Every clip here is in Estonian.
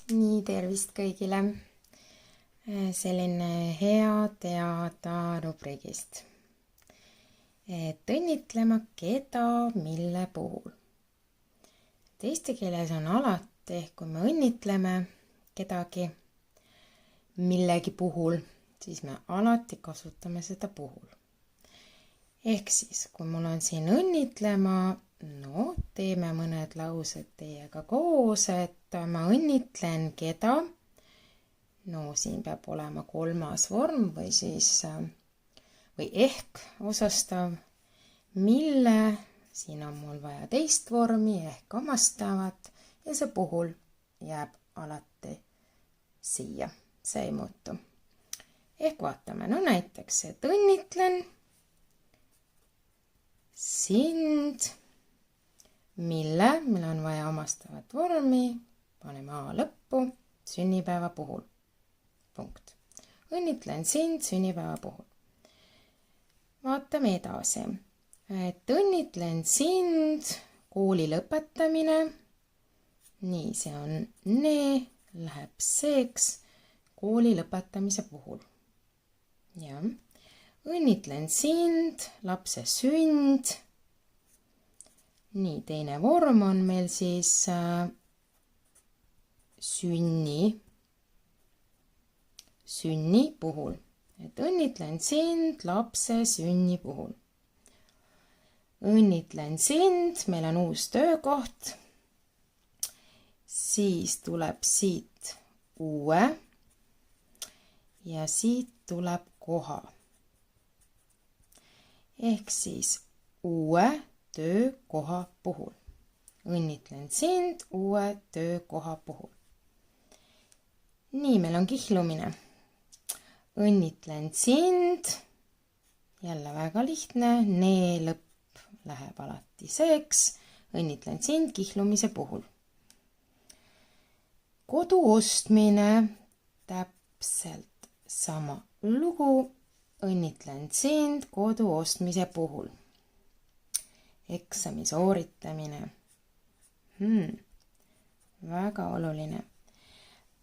Nii, tervist kõigile. Selline hea teada rubriigist. Et õnnitlema keda, mille puhul. Eesti keeles on alati, kui me õnnitleme kedagi millegi puhul, siis me alati kasutame seda puhul. Ehk siis, kui mul on siin õnnitlema, teeme mõned laused teiega koos, et ma õnnitlen keda. Siin peab olema kolmas vorm või ehk osastav, mille, siin on mul vaja teist vormi ehk omastavat ja see puhul jääb alati siia, see ei muutu. Ehk vaatame, näiteks, et õnnitlen sind, mille on vaja omastavat vormi, paneme A lõppu, sünnipäeva puhul. Punkt. Õnnitlen sind sünnipäeva puhul. Vaatame edasi. Et õnnitlen sind kooli lõpetamine. Nii, see on läheb seeks kooli lõpetamise puhul. Ja. Õnnitlen sind lapse sünd. Nii, teine vorm on meil siis sünni puhul. Et õnnitlen sind lapse sünni puhul. Õnnitlen sind, meil on uus töökoht. Siis tuleb siit uue ja siit tuleb koha. Ehk siis uue töökoha puhul. Õnnitlen sind uue töökoha puhul. Nii, meil on kihlumine. Õnnitlen sind, jälle väga lihtne, lõpp läheb alati seeks, õnnitlen sind kihlumise puhul. Kodu ostmine, täpselt sama lugu, õnnitlen sind kodu ostmise puhul. Eksami sooritamine, väga oluline.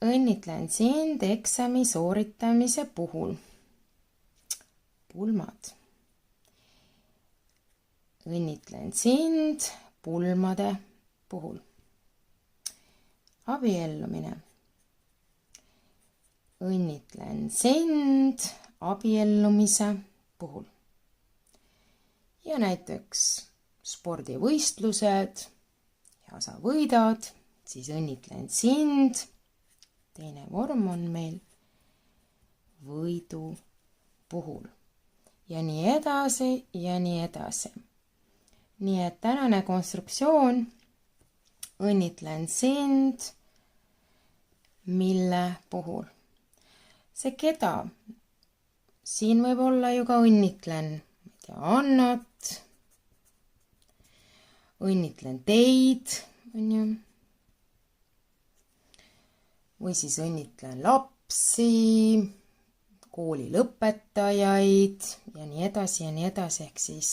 Õnnitlen sind eksami sooritamise puhul. Pulmad. Õnnitlen sind pulmade puhul. Abiellumine. Õnnitlen sind abiellumise puhul. Ja näiteks spordivõistlused ja sa võidad, siis õnnitlen sind. Teine vorm on meil võidu puhul. Ja nii edasi ja nii edasi. Nii et tänane konstruktsioon, õnnitlen sind, mille puhul. See keda, siin võib olla ju ka õnnitlen Annat, õnnitlen teid, on ju. Või siis õnnitlen lapsi, kooli lõpetajaid ja nii edasi, ehk siis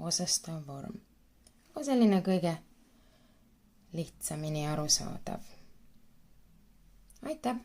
osastav vorm. Aga selline kõige lihtsamini arusaadav. Aitäh!